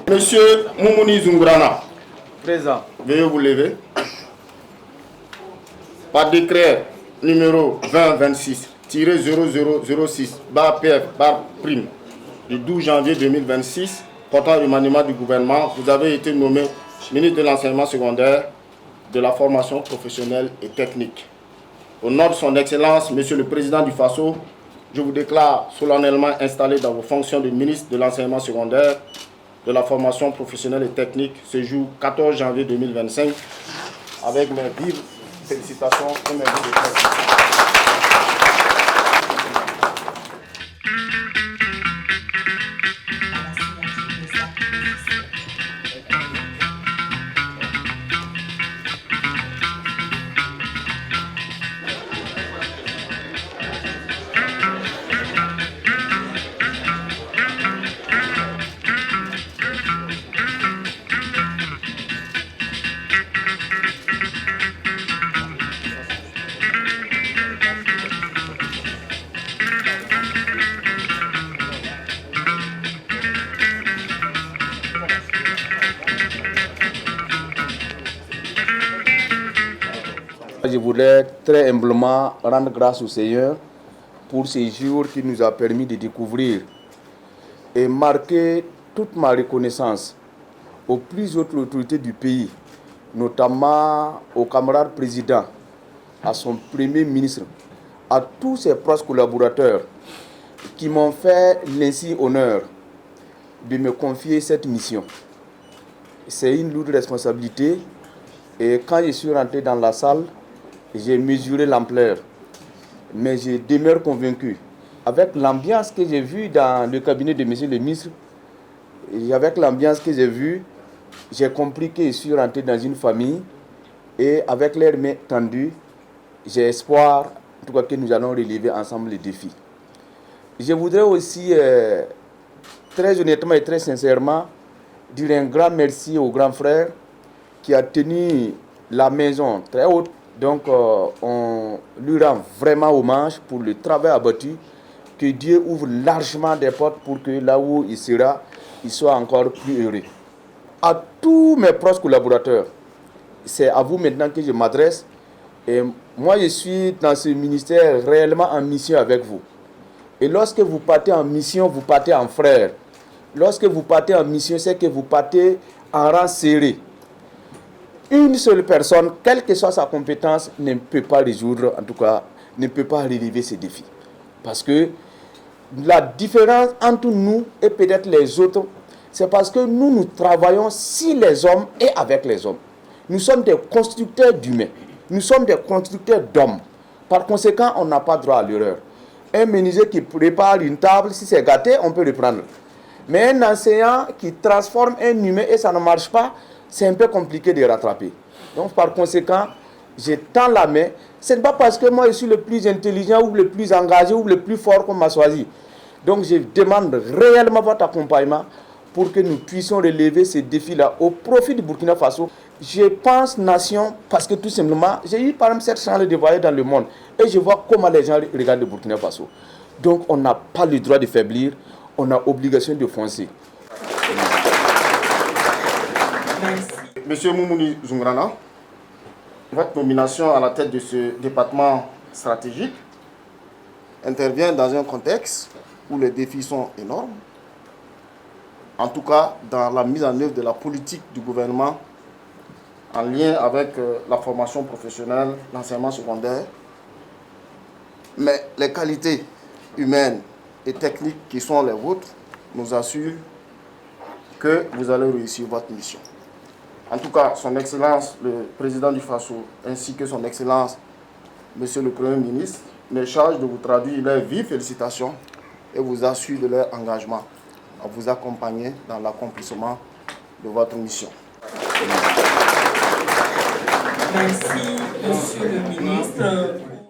Monsieur Moumouni Zungrana. Présent. Veuillez vous lever. Par décret numéro 2026-0006-PF du 12 janvier 2026 portant remaniement du gouvernement, vous avez été nommé ministre de l'enseignement secondaire, de la formation professionnelle et technique. Au nom de son Excellence, Monsieur le Président du FASO, je vous déclare solennellement installé dans vos fonctions de ministre de l'enseignement secondaire, de la formation professionnelle et technique ce jour 14 janvier 2025 avec mes vives félicitations et mes vives remerciements. Je voudrais très humblement rendre grâce au Seigneur pour ces jours qui nous a permis de découvrir et marquer toute ma reconnaissance aux plus hautes autorités du pays, notamment au camarade président, à son premier ministre, à tous ses proches collaborateurs qui m'ont fait l'insigne honneur de me confier cette mission. C'est une lourde responsabilité et quand je suis rentré dans la salle, j'ai mesuré l'ampleur, mais je demeure convaincu. Avec l'ambiance que j'ai vue dans le cabinet de M. le ministre, et avec l'ambiance que j'ai vue, j'ai compris que je suis rentré dans une famille et avec l'air main tendue, j'ai espoir en tout cas, que nous allons relever ensemble les défis. Je voudrais aussi, très honnêtement et très sincèrement, dire un grand merci au grand frère qui a tenu la maison très haute. Donc, on lui rend vraiment hommage pour le travail abattu. Que Dieu ouvre largement des portes pour que là où il sera, il soit encore plus heureux. À tous mes proches collaborateurs, c'est à vous maintenant que je m'adresse. Et moi, je suis dans ce ministère réellement en mission avec vous. Et lorsque vous partez en mission, vous partez en frère. Lorsque vous partez en mission, c'est que vous partez en rang serré. Une seule personne, quelle que soit sa compétence, ne peut pas résoudre, en tout cas, ne peut pas relever ces défis. Parce que la différence entre nous et peut-être les autres, c'est parce que nous travaillons sur les hommes et avec les hommes. Nous sommes des constructeurs d'humains. Nous sommes des constructeurs d'hommes. Par conséquent, on n'a pas droit à l'erreur. Un menuisier qui prépare une table, si c'est gâté, on peut le prendre. Mais un enseignant qui transforme un humain et ça ne marche pas, c'est un peu compliqué de rattraper. Donc, par conséquent, je tends la main. Ce n'est pas parce que moi, je suis le plus intelligent ou le plus engagé ou le plus fort qu'on m'a choisi. Donc, je demande réellement votre accompagnement pour que nous puissions relever ces défis-là au profit du Burkina Faso. Je pense nation parce que tout simplement, j'ai eu par exemple cette chance de voyager dans le monde et je vois comment les gens regardent le Burkina Faso. Donc, on n'a pas le droit de faiblir, on a obligation de foncer. Monsieur Moumouni Zungrana, votre nomination à la tête de ce département stratégique intervient dans un contexte où les défis sont énormes. En tout cas, dans la mise en œuvre de la politique du gouvernement en lien avec la formation professionnelle, l'enseignement secondaire. Mais les qualités humaines et techniques qui sont les vôtres nous assurent que vous allez réussir votre mission. En tout cas, son Excellence, le président du FASO, ainsi que son Excellence, Monsieur le Premier ministre, me charge de vous traduire leurs vives félicitations et vous assure de leur engagement à vous accompagner dans l'accomplissement de votre mission. Merci, Monsieur le ministre.